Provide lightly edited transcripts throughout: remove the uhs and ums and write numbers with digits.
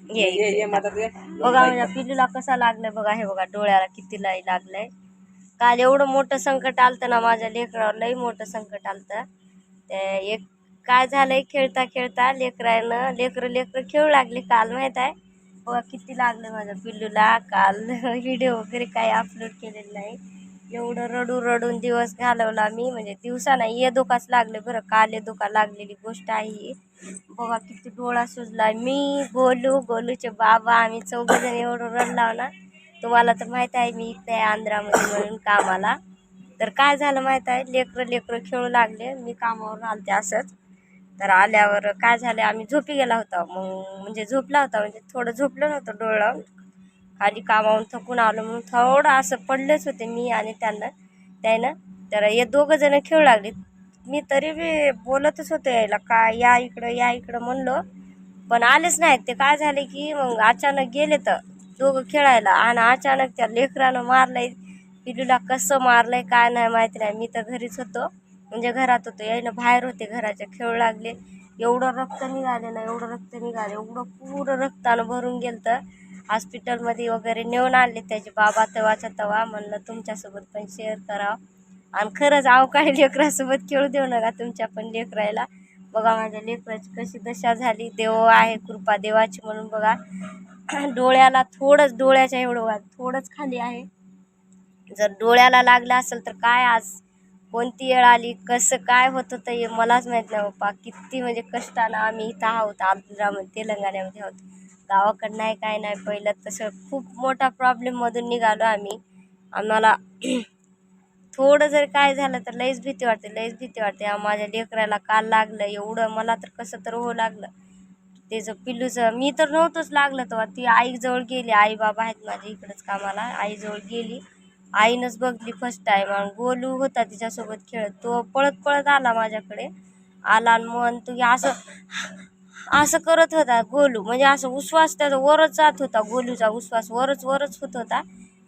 ये बघा माझ्या पिल्लूला कसा लागलाय बघा. हे बघा डोळ्याला किती लाई लागलाय. काल एवढं मोठं संकट आलतं ना माझ्या लेकरावर, लई मोठं संकट आलतं. ते एक काय झालंय, खेळता खेळता लेकरं खेळू लागले काल, माहित आहे बघा किती लागलं माझ्या पिल्लूला. काल व्हिडिओ वगैरे काही अपलोड केलेलं नाही. एवढं रडून रडून दिवस घालवला मी, म्हणजे दिवसा नाही ये दुखाच लागले बरं. काल ये दुखा लागलेली गोष्ट आहे. बघा किती डोळा सुजलाय. मी गोलूचे बाबा आम्ही चौघजण एवढं रडलाव ना. तुम्हाला तर माहित आहे मी इथे आहे आंध्रामध्ये म्हणून कामाला. तर काय झालं माहित आहे, लेकरं खेळू लागले. मी कामावर आलते असंच. तर आल्यावर काय झालं, आम्ही झोपी गेला होता. मग म्हणजे झोपला होता, म्हणजे थोडं झोपलं नव्हतं डोळं खाली, कामावून थकून आलो म्हणून थोडं असं पडलेच होते मी आणि त्यानं. तर हे दोघं जण खेळू लागले. मी तरी बी बोलतच होते यायला, काय या इकडं म्हणलो, पण आलेच नाहीत ते. काय झाले की मग अचानक गेले तर दोघं खेळायला, आणि अचानक त्या लेकरानं मारलंय पिलूला. कसं मारलंय काय नाही माहिती नाही. मी तर घरीच होतो, म्हणजे घरात होतो, यायनं बाहेर होते घराच्या. खेळू लागले. एवढं रक्त निघाले ना, एवढं पुरं रक्तानं भरून गेलं. तर हॉस्पिटलमध्ये वगैरे नेऊन आणले त्याचे बाबा तेव्हाच्या तेव्हा. म्हणलं तुमच्यासोबत पण शेअर करावं. आणि खरंच अवकाळी लेकरासोबत खेळू देऊ नका तुमच्या पण लेकरायला. बघा माझ्या लेकराची कशी दशा झाली. देव आहे, कृपा देवाची म्हणून बघा. डोळ्याला थोडंच, डोळ्याच्या एवढं बघा थोडंच खाली आहे. जर डोळ्याला लागलं असेल तर काय आज कोणती वेळ आली, कसं काय होत होतं हे मलाच माहीत नाही बाप्पा. किती म्हणजे कष्टानं आम्ही इथं आहोत, आंध्रामध्ये तेलंगणामध्ये आहोत. गावाकडं नाही काय नाही. पहिलं तसं खूप मोठा प्रॉब्लेममधून निघालो आम्ही. आम्हाला थोडं जर काय झालं तर लईच भीती वाटते. माझ्या लेकराला काल लागलं एवढं, मला तर कसं तर हो लागलं त्याचं पिल्लूचं. मी तर नव्हतंच लागलं तेव्हा. ती आईजवळ गेली, आई बाबा आहेत माझ्या इकडंच कामाला, आईजवळ गेली. आईनंच बघली फर्स्ट टाईम. आणि गोलू होता तिच्यासोबत खेळत. तो पळत पळत आला माझ्याकडे. आला आणि मन तू असं करत होता गोलू, म्हणजे असं उश्वास त्याचा वरच जात होता. गोलूचा उश्वास वरच होत होता.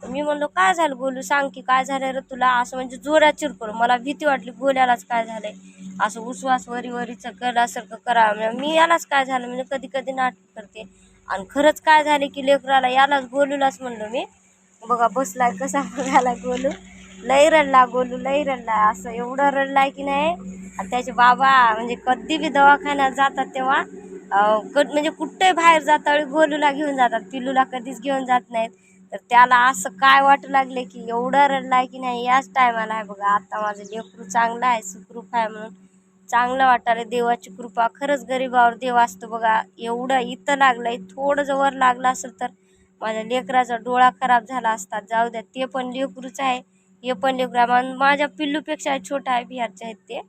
मी म्हणलो काय झालं गोलू, सांग की काय झालं रे तुला. असं म्हणजे जोरात चिरकलो. मला भीती वाटली गोल्यालाच काय झालंय, असं उश्वास वरीचं गलासारखं करा. मी यालाच काय झालं म्हणजे कधी कधी नाटक करते. आणि खरंच काय झाले की लेकराला, यालाच गोलूलाच म्हणलो मी. बघा बसलाय कसा बघायला गोलू. लई रडला गोलू, लई रडला. असं एवढं रडलाय की नाही. आणि त्याचे बाबा म्हणजे कधी बी दवाखान्यात जातात तेव्हा म्हणजे कुठे बाहेर जाता गोलूला घेऊन जातात, पिल्लूला कधीच घेऊन जात नाहीत. तर त्याला असं काय वाटू लागले की एवढं रडलाय की नाही. याच टायमाला आहे बघा. आता माझं लेकरू चांगलं आहे, सुखरूप आहे म्हणून चांगलं वाटायला. देवाची कृपा खरंच, गरीबावर देव असतो बघा. एवढं इथं लागलंय, थोडं जर वर लागलं असेल तर माझ्या लेकराचा डोळा खराब झाला असता. जाऊ द्या, ते पण लेकरूच आहे, हे पण लेकरू माझ्या पिल्लूपेक्षा छोटा आहे. बिहारचे आहेत ते,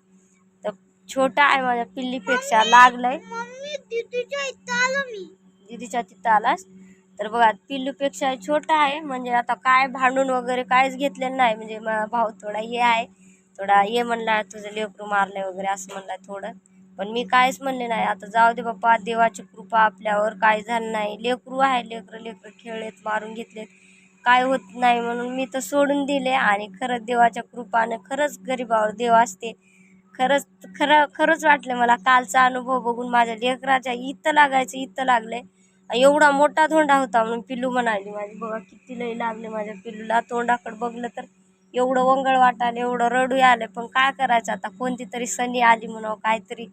तर छोटा आहे माझ्या पिल्लीपेक्षा. लागलंय दीदीच्या तिथं आलास तर बघा पिल्लूपेक्षा छोटा आहे. म्हणजे आता काय भांडून वगैरे काहीच घेतलेलं नाही. म्हणजे माझा भाऊ थोडा हे आहे, थोडा ये म्हणला तुझं लेकरू मारलंय वगैरे असं म्हणला थोडं. पण मी काहीच म्हणले नाही. आता जाऊ दे बाप्पा, देवाची कृपा आपल्यावर, काय झालं नाही. लेकरू आहे, लेकरं खेळलेत, मारून घेतलेत, काय होत नाही म्हणून मी तर सोडून दिले. आणि खरंच देवाच्या कृपाने खरंच गरीबावर देव असते. खरंच वाटलं मला कालचा अनुभव बघून. माझ्या लेकराच्या इथं लागलंय. एवढा मोठा धोंडा होता म्हणून पिल्लू म्हणाली माझी. बघा किती लई लागले माझ्या पिल्लूला. तोंडाकडे बघलं तर एवढं वंगळ वाटायला, एवढं रडू आलं. पण काय करायचं आता, कोणती तरी सनी आली म्हणावं, काहीतरी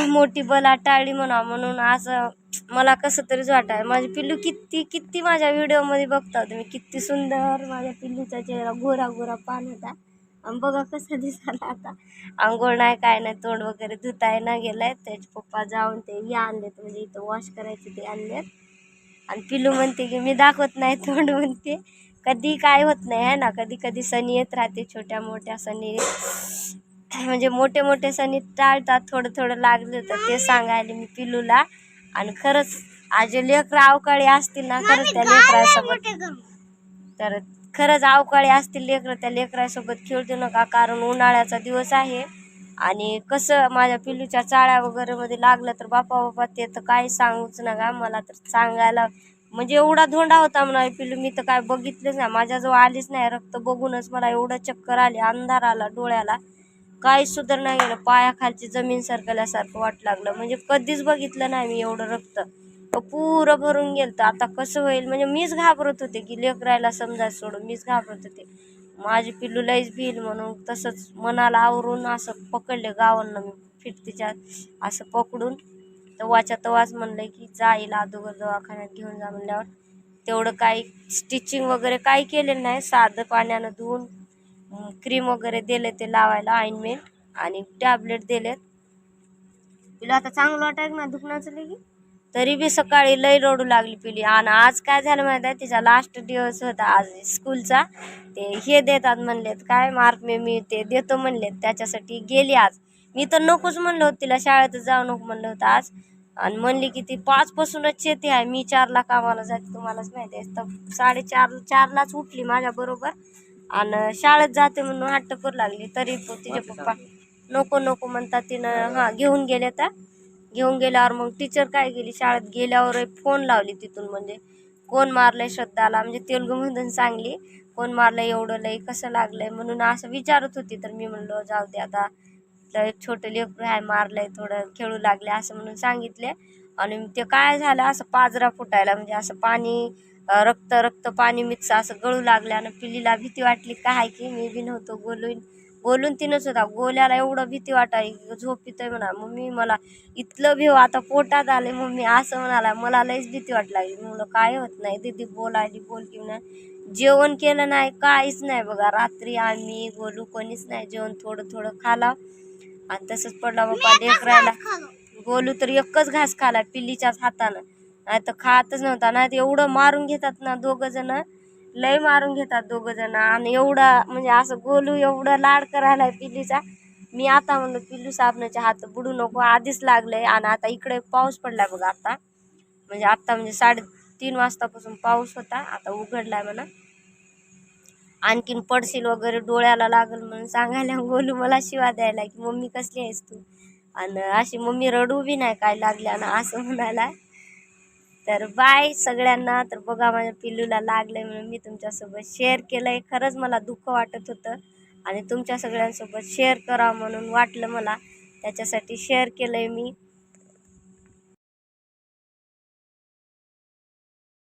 मोठी बला टाळली म्हणा, म्हणून असं मला कसं तरीच वाटाय. माझे पिल्लू किती माझ्या व्हिडिओमध्ये बघता तुम्ही, किती सुंदर माझ्या पिल्लूचा चेहरा, गोरा पान होता. आणि बघा कसं दिसायला आता. आंघोळ नाही काय नाही, तोंड वगैरे धुताय ना गेलाय. त्याचे पप्पा जाऊन ते हे आणलेत, म्हणजे इथं वॉश करायचे ते आणलेत. आणि पिल्लू म्हणते की मी दाखवत नाही तोंड, म्हणते कधी काय होत नाही आहे ना. कधी सनी येत राहते, छोट्या मोठ्या सनी, म्हणजे मोठे सनी टाळतात. थोडं लागलं तर ते सांगायला मी पिल्लूला. आणि खरंच आज लेकरं अवकाळी असतील ना, खरंच त्या लेकरासोबत, तर खरंच अवकाळी असतील लेकरं, त्या लेकरासोबत खेळू देऊ नका. कारण उन्हाळ्याचा दिवस आहे. आणि कसं माझ्या पिल्लूच्या चाळ्या वगैरे मध्ये लागलं तर बापा ते तर काही सांगूच नका. मला तर सांगायला म्हणजे एवढा धोंडा होता म्हणा पिल्लू. मी तर काय बघितलंच नाही, माझ्याजवळ आलीच नाही. रक्त बघूनच मला एवढं चक्कर आली, अंधार आला डोळ्याला, काही सुधार नाही गेलं. पायाखालची जमीन सरकल्यासारखं वाटू लागलं. म्हणजे कधीच बघितलं नाही मी एवढं रक्त. पुरं भरून गेलतं. आता कसं होईल म्हणजे मीच घाबरत होते की लेकरायला समजायचं सोडून मीच घाबरत होते. माझी पिल्लू लईच भिल म्हणून तसंच मनाला आवरून असं पकडले गावांना मी फिरतीच्या असं पकडून तवाच्या तवाच म्हणलं की जाईल अगोदर दवाखान्यात घेऊन जा म्हणल्यावर तेवढं काही स्टिचिंग वगैरे काही केलेलं नाही. साधं पाण्यानं धुवून क्रीम वगैरे दिले ते लावायला ऑइंटमेंट आणि टॅबलेट दिलेत. तिला आता चांगलं वाटायचं ना दुखण्याचं लगी तरी बी सकाळी लई रडू लागली पिली. आणि आज काय झालं माहिती आहे तिचा लास्ट दिवस होता आज स्कूलचा. ते हे देतात म्हणलेत काय मार्क मी ते देतो म्हणलेत त्याच्यासाठी गेली आज. मी तर नकोच म्हणलं होतं तिला शाळेतच जाऊ नको म्हणलं होतं आज. आणि म्हणली की ती 5 पासूनच शेती आहे मी 4ला कामाला जाते तुम्हालाच माहिती आहे. तर 4:30लाच उठली माझ्या बरोबर आणि शाळेत जाते म्हणून हट्ट करू लागली. तरी तिचे पप्पा नको नको म्हणतात तिनं घेऊन गेले. तर घेऊन गेल्यावर मग टीचर काय गेली शाळेत गेल्यावर फोन लावली तिथून म्हणजे कोण मारलंय श्रद्धाला म्हणजे तेलुगूमधून सांगली कोण मारलंय एवढं लई कसं लागलंय म्हणून असं विचारत होती. तर मी म्हणलो जाऊ दे आता एक छोटं लेकरू आहे मारलंय थोडं खेळू लागले असं म्हणून सांगितले. आणि ते काय झालं असं पाजरा फुटायला म्हणजे असं पाणी रक्त रक्त पाणी मिक्स असं गळू लागलं. आणि पिल्लीला भीती वाटली काय की मी बी नव्हतो बोलून तिनंच होता गोल्याला एवढं भीती वाटायची झोप येतोय म्हणा. मम्मी मला इथलं भेव आता पोटात आले मम्मी असं म्हणाला. मला लईच भीती वाट लागली. म्हणलं काय होत नाही दीदी बोलायली बोल की नाही. जेवण केलं नाही काहीच नाही बघा. रात्री आम्ही गोलू कोणीच नाही जेवण थोडं थोडं खाला आणि तसंच पडला बाबा लेकरायला. गोलू तर एकच घास खाला पिल्लीच्याच हातानं नाही तर खातच नव्हता. नाही तर एवढं मारून घेतात ना दोघं जण लय मारून घेतात दोघं जण. आणि एवढा म्हणजे असं गोलू एवढं लाड करायला पिल्लीचा. मी आता म्हणलं पिल्लू साबणाचे हात बुडू नको आधीच लागलंय. आणि आता इकडे पाऊस पडलाय बघा आता म्हणजे 3:30 वाजतापासून पाऊस होता आता उघडलाय म्हणा. आणखीन पडशील वगैरे डोळ्याला लागल म्हणून सांगायला गोलू मला शिवा द्यायला की मम्मी कसली आहेस तू. आणि अशी मम्मी रडू बी नाही काय लागल्या ना असं म्हणायला. तर बाय सगळ्यांना. तर बघा माझ्या पिल्लूला लागलंय म्हणून मी तुमच्यासोबत शेअर केलंय. खरंच मला दुःख वाटत होतं आणि तुमच्या सगळ्यांसोबत शेअर करावं म्हणून वाटलं मला त्याच्यासाठी शेअर केलंय मी.